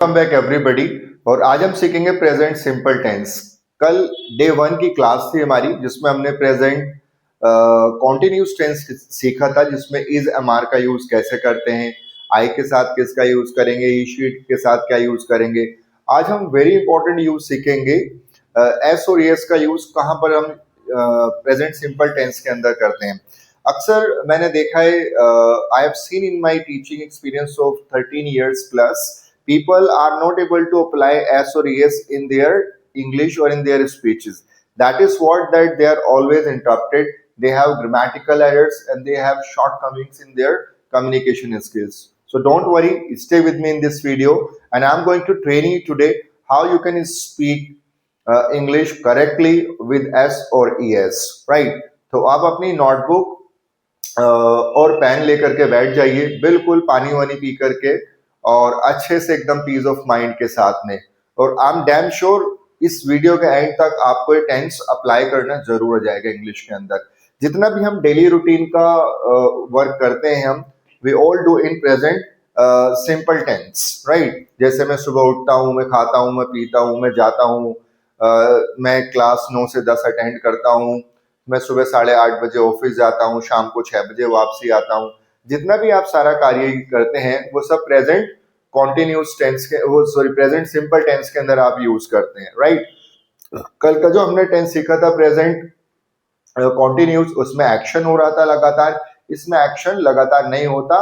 Welcome back everybody. और आज हम सीखेंगे प्रेजेंट सिंपल टेंस। कल डे 1 की क्लास थी हमारी जिसमें हमने प्रेजेंट कॉन्टिन्यूस टेंस सीखा था, जिसमें इज एम आर का यूज कैसे करते हैं, आई के साथ किसका यूज करेंगे, ई शीट के साथ क्या यूज करेंगे। आज हम वेरी इंपॉर्टेंट यूज सीखेंगे एस और एस का यूज कहाँ पर हम प्रेजेंट सिंपल टेंस के अंदर करते हैं। अक्सर मैंने देखा है, I have seen in my teaching experience of 13 years plus, people are not able to apply s or es in their English or in their speeches. That is what that they are always interrupted. They have grammatical errors and they have shortcomings in their communication skills. So don't worry, stay with me in this video and I'm going to train you today how you can speak English correctly with s or es, right? तो आप अपनी notebook और pen लेकर के बैठ जाइए, बिल्कुल पानी वानी पी करके और अच्छे से एकदम पीस ऑफ माइंड के साथ में। और आई एम डैम श्योर इस वीडियो के एंड तक आपको ये टेंस अप्लाई करना जरूर हो जाएगा इंग्लिश के अंदर। जितना भी हम डेली रूटीन का वर्क करते हैं हम we all do in present simple tense, right? जैसे मैं सुबह उठता हूँ, मैं खाता हूँ, मैं पीता हूँ, मैं जाता हूँ, मैं क्लास 9 से 10 अटेंड करता हूँ, मैं सुबह 8:30 बजे ऑफिस जाता हूँ, शाम को 6 बजे वापसी आता हूँ। जितना भी आप सारा कार्य करते हैं वो सब प्रेजेंट कॉन्टिन्यूस टेंस के प्रेजेंट सिंपल टेंस के अंदर आप यूज करते हैं, राइट? कल का जो हमने टेंस सीखा था प्रेजेंट कॉन्टिन्यूस, उसमें एक्शन हो रहा था लगातार। इसमें एक्शन लगातार नहीं होता।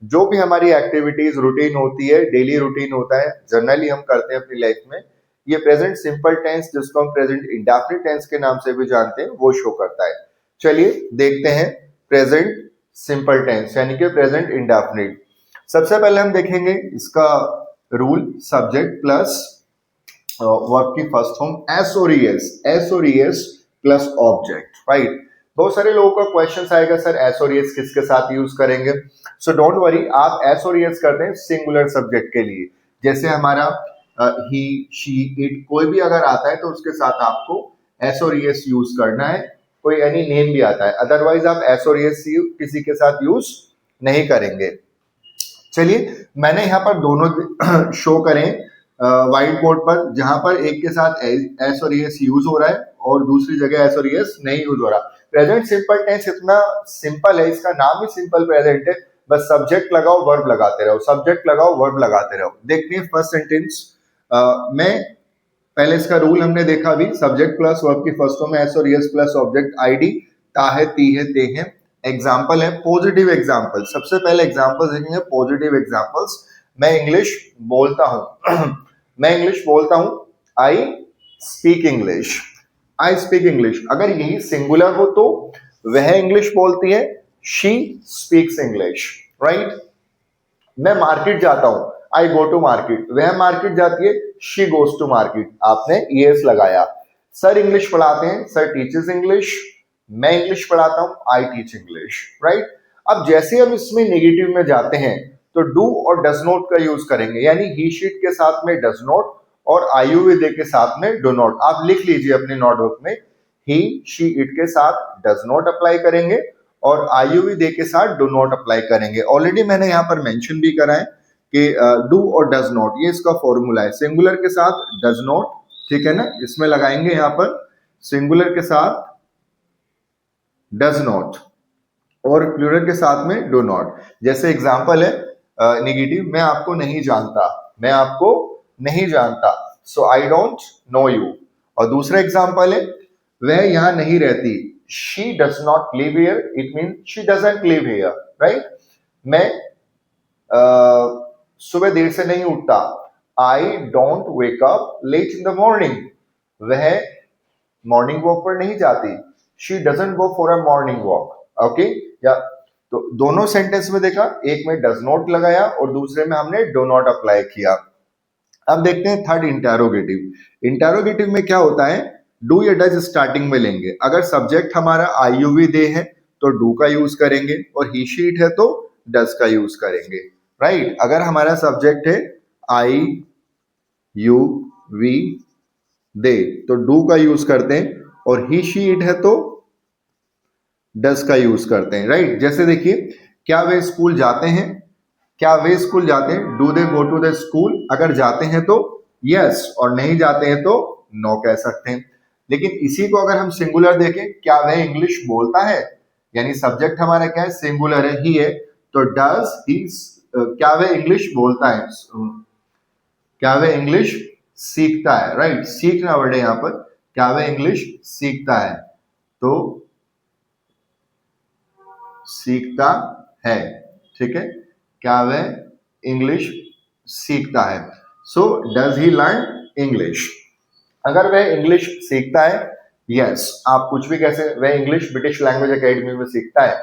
जो भी हमारी एक्टिविटीज रूटीन होती है, डेली रूटीन होता है, जनरली हम करते हैं अपनी लाइफ में, ये प्रेजेंट सिंपल टेंस जिसको हम प्रेजेंट इंडेफिनिट टेंस के नाम से भी जानते हैं वो शो करता है। चलिए देखते हैं प्रेजेंट सिंपल टेंस यानी कि प्रेजेंट इंडेफिनिट। सबसे पहले हम देखेंगे इसका रूल, सब्जेक्ट प्लस वर्ब की फर्स्ट फॉर्म एस और ईएस प्लस ऑब्जेक्ट, राइट? बहुत सारे लोगों का क्वेश्चन आएगा, सर एस और ईएस किसके साथ यूज करेंगे? सो डोंट वरी, आप एस और ईएस करते हैं सिंगुलर सब्जेक्ट के लिए। जैसे हमारा ही, शी, इट कोई भी अगर आता है तो उसके साथ आपको एस और ईएस यूज करना है। कोई एनी नेम भी आता है, अदरवाइज आप एस और ईएस किसी के साथ यूज नहीं करेंगे। चलिए मैंने यहाँ पर दोनों शो करें व्हाइट बोर्ड पर, जहां पर एक के साथ एस और एस यूज हो रहा है और दूसरी जगह एस और एस नहीं यूज हो रहा। प्रेजेंट सिंपल टेंस इतना सिंपल है, इसका नाम ही सिंपल प्रेजेंट है, बस सब्जेक्ट लगाओ वर्ब लगाते रहो, सब्जेक्ट लगाओ वर्ब लगाते रहो। देखते हैं फर्स्ट सेंटेंस में। पहले इसका रूल हमने देखा अभी, सब्जेक्ट प्लस वर्ब की फर्स्ट फॉर्म है एस और एस प्लस ऑब्जेक्ट, आईडी ता है, ती है, ते है। एग्जाम्पल है पॉजिटिव एग्जाम्पल। सबसे पहले एग्जाम्पल देखेंगे पॉजिटिव एग्जाम्पल्स। मैं इंग्लिश बोलता हूं मैं इंग्लिश बोलता हूं, I speak English, I speak English. अगर यही सिंगुलर हो तो वह इंग्लिश बोलती है, शी स्पीक्स इंग्लिश, राइट? मैं मार्केट जाता हूं, आई गो टू मार्केट, वह मार्केट जाती है, शी गोज टू मार्केट। आपने ईएस लगाया। सर इंग्लिश पढ़ाते हैं, सर टीचर्स इंग्लिश, मैं इंग्लिश पढ़ाता हूं, आई टीच इंग्लिश, राइट? अब जैसे हम इसमें नेगेटिव में जाते हैं तो डू और डज नॉट का यूज करेंगे, यानी ही शीट के साथ में डज नॉट और आईयूवीदे के साथ में डू नॉट। आप लिख लीजिए अपने नोटबुक में, ही शी इट के साथ डज नॉट अप्लाई करेंगे और आईयूवीदे के साथ डू नॉट अप्लाई करेंगे। ऑलरेडी मैंने यहाँ पर मेंशन भी करा है कि डू और डज नॉट ये इसका फॉर्मूला है। सिंगुलर के साथ डज नॉट, ठीक है ना, इसमें लगाएंगे यहाँ पर सिंगुलर के साथ डज नॉट और प्लूरल के साथ में डू नॉट। जैसे एग्जांपल है नेगेटिव, मैं आपको नहीं जानता, मैं आपको नहीं जानता, so I don't know you. और दूसरा एग्जांपल है वह यहां नहीं रहती, she does not live here, it mean she doesn't live here, right? मैं सुबह देर से नहीं उठता, I don't wake up late in the morning, वह मॉर्निंग वॉक पर नहीं जाती, she doesn't go for a morning walk, okay? या तो दोनों सेंटेंस में देखा, एक में डज नॉट लगाया और दूसरे में हमने डो नॉट अप्लाई किया। अब देखते हैं थर्ड इंटेरोगेटिव। इंटेरोगेटिव में क्या होता है, डू या डज स्टार्टिंग में लेंगे। अगर सब्जेक्ट हमारा आईयूवी दे है तो डू का यूज करेंगे और ही शीट है तो डज का यूज करेंगे, राइट? अगर हमारा सब्जेक्ट है आई यू वी दे तो डू का यूज करते हैं और ही शीट है तो डज का यूज करते हैं, राइट? जैसे देखिए, क्या वे स्कूल जाते हैं, क्या वे स्कूल जाते हैं? Do they go to the school? अगर जाते हैं तो यस, और नहीं जाते हैं तो नो कह सकते हैं। लेकिन इसी को अगर हम सिंगुलर देखें, क्या वह इंग्लिश बोलता है, यानी सब्जेक्ट हमारा क्या है, सिंगुलर है, ही है, तो डज ही, क्या वह इंग्लिश बोलता है, क्या वह इंग्लिश सीखता है, राइट, सीखना वर्ड है यहाँ पर, क्या वह इंग्लिश सीखता है, तो सीखता है, ठीक है, क्या वह इंग्लिश सीखता है, so does he learn English. अगर वह इंग्लिश सीखता है, यस, आप कुछ भी कैसे, वह इंग्लिश ब्रिटिश लैंग्वेज एकेडमी में सीखता है,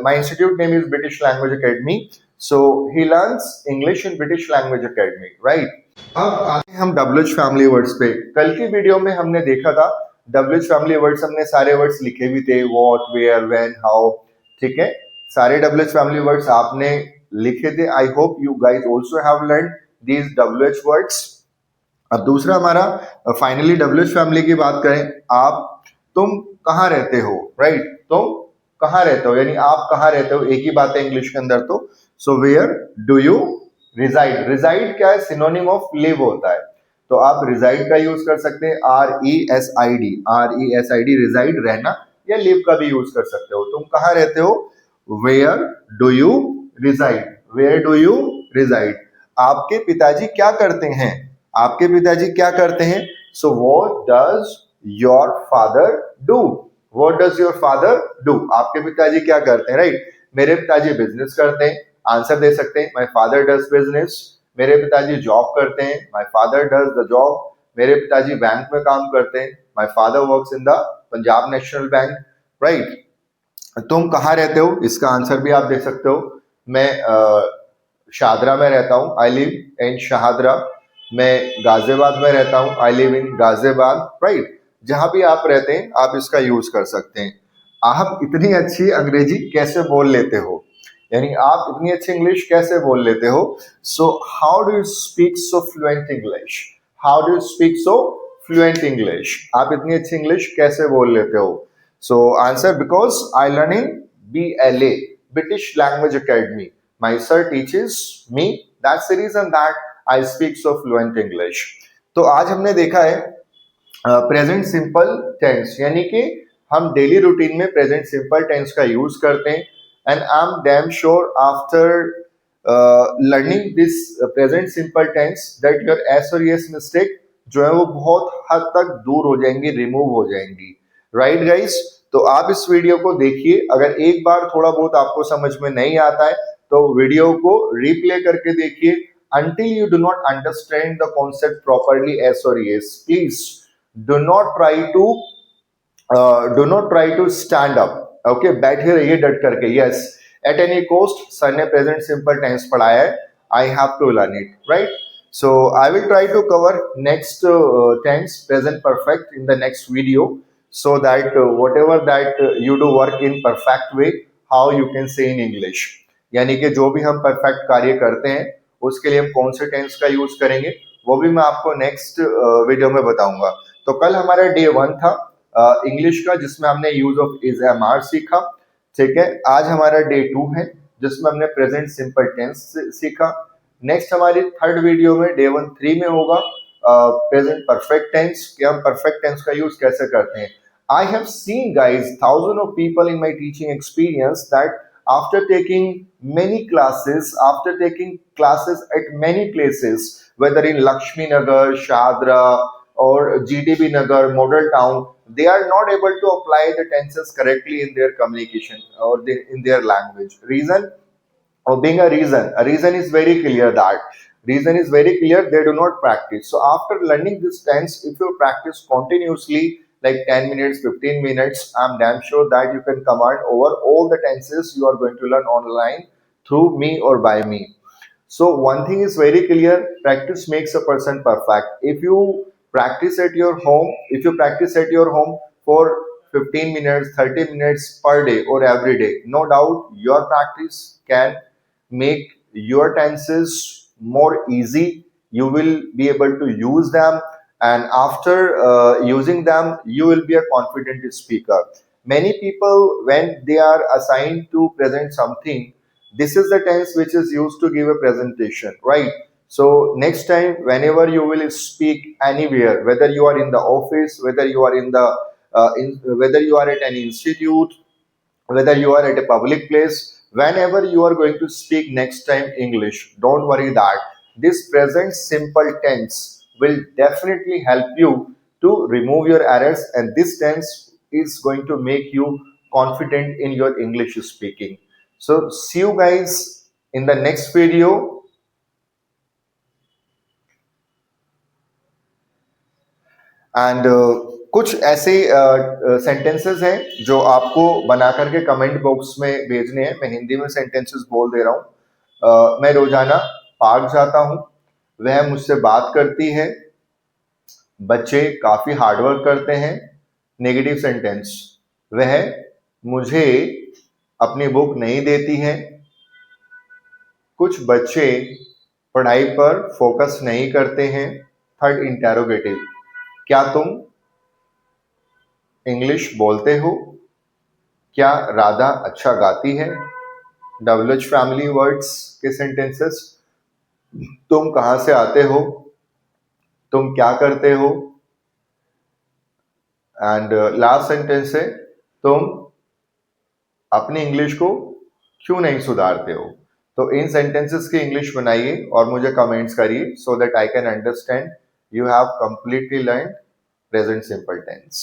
my institute name is British language academy, so he learns English in British language academy, right. अब आते हैं हम डब्ल्यूएच फैमिली वर्ड्स पे। कल की वीडियो में हमने देखा था डब्ल्यूएच फैमिली वर्ड्स, हमने सारे वर्ड्स लिखे भी थे, व्हाट, वेयर, व्हेन, हाउ, ठीक है, सारे डब्ल्यूएच फैमिली वर्ड्स आपने लिखे थे। I hope you guys also have learn these WH words. अब दूसरा हमारा फाइनली डब्ल्यूएच फैमिली की बात करें, आप, तुम कहाँ रहते हो, राइट, तुम कहाँ रहते हो, यानी आप कहाँ रहते हो, एक ही बात है इंग्लिश के अंदर तो, so where do you reside. Reside क्या है, सिनोनिम ऑफ लिव होता है, तो आप रिजाइड का यूज कर सकते हैं, RESID, RESID, रिजाइड रहना, या लिव का भी यूज कर सकते हो। तुम कहाँ रहते हो, where do you reside, where do you reside. आपके पिताजी क्या करते हैं, आपके पिताजी क्या करते हैं, so what does your father do, what does your father do, आपके पिताजी क्या करते हैं, राइट। मेरे पिताजी बिजनेस करते हैं, आंसर दे सकते हैं, माय फादर डज बिजनेस। मेरे पिताजी जॉब करते हैं, my father does the job. मेरे पिताजी बैंक में काम करते हैं, my father works in the Punjab national bank, right. तुम कहाँ रहते हो, इसका आंसर भी आप दे सकते हो, मैं शाहदरा में रहता हूँ, आई लिव इन शाहदरा। मैं गाजियाबाद में रहता हूँ, I live in Ghaziabad, right. जहां भी आप रहते हैं आप इसका यूज कर सकते हैं। आप इतनी अच्छी अंग्रेजी कैसे बोल लेते हो, यानी आप इतनी अच्छी इंग्लिश कैसे बोल लेते हो, so how do you speak so fluent English, how do you speak so fluent English, आप इतनी अच्छी इंग्लिश कैसे बोल लेते हो, so answer, because I learn in BLA, British Language Academy, my sir teaches me, that's the reason that I speak so fluent English। तो आज हमने देखा है प्रेजेंट सिंपल टेंस, यानी कि हम डेली रूटीन में प्रेजेंट सिंपल टेंस का यूज करते हैं, and I am damn sure after learning this present simple tense that your s और यस मिस्टेक जो है वो बहुत हद तक दूर हो जाएंगी, रिमूव हो जाएंगी, राइट गाइस। तो आप इस वीडियो को देखिए, अगर एक बार थोड़ा बहुत आपको समझ में नहीं आता है तो वीडियो को रिप्ले करके देखिए, until you do not understand the concept properly as or yes, please do not try to stand up, okay, बैठे रहिए डट करके, yes, at any cost sir ने प्रेजेंट सिंपल टेंस पढ़ाया है, I have to learn it, right। So I will try to cover next tense present perfect in the next video, so that whatever that you do work in perfect way, how you can say in English, यानी कि जो भी हम perfect कार्य करते हैं उसके लिए हम कौन से टेंस का यूज करेंगे वो भी मैं आपको नेक्स्ट वीडियो में बताऊंगा। तो कल हमारा डे 1 था इंग्लिश का, जिसमें हमने use of is am are सीखा, ठीक है। आज हमारा डे 2 है जिसमें हमने प्रेजेंट सिंपल टेंस सीखा। नेक्स्ट हमारी थर्ड वीडियो में डे 1 3 में होगा प्रेजेंट परफेक्ट टेंस, कि हम परफेक्ट टेंस का यूज कैसे करते हैं। I have seen guys, thousands of people in my teaching experience that after taking many classes, after taking classes at many places, whether in Lakshmi Nagar, Shadra or GTB Nagar, Model Town, they are not able to apply the tenses correctly in their communication or in their language. Reason, or being a reason is very clear, that reason is very clear, they do not practice. So after learning this tense, if you practice continuously like 10 minutes, 15 minutes, I'm damn sure that you can command over all the tenses you are going to learn online through me or by me. So one thing is very clear, practice makes a person perfect. If you practice at your home, if you practice at your home for 15 minutes, 30 minutes per day or every day, no doubt your practice can make your tenses more easy. You will be able to use them, and after using them you will be a confident speaker. Many people, when they are assigned to present something, This is the tense which is used to give a presentation, right? So next time whenever you will speak anywhere, whether you are in the office, whether you are in the whether you are at an institute, whether you are at a public place, whenever you are going to speak next time English, don't worry that this present simple tense will definitely help you to remove your errors, and this tense is going to make you confident in your English speaking. So see you guys in the next video. And कुछ ऐसे sentences हैं जो आपको बना करके comment box में भेजने हैं. मैं हिंदी में सेंटेंसेस बोल दे रहा हूँ. मैं रोजाना पार्क जाता हूँ, वह मुझसे बात करती है, बच्चे काफी हार्डवर्क करते हैं. नेगेटिव सेंटेंस, वह मुझे अपनी बुक नहीं देती है, कुछ बच्चे पढ़ाई पर फोकस नहीं करते हैं. थर्ड इंटेरोगेटिव, क्या तुम इंग्लिश बोलते हो? क्या राधा अच्छा गाती है? WH फैमिली वर्ड्स के सेंटेंसेस, तुम कहां से आते हो? तुम क्या करते हो? एंड लास्ट सेंटेंस है, तुम अपनी इंग्लिश को क्यों नहीं सुधारते हो? तो इन सेंटेंसेस की इंग्लिश बनाइए और मुझे कमेंट्स करिए, so that I can understand you have completely learn present simple tense.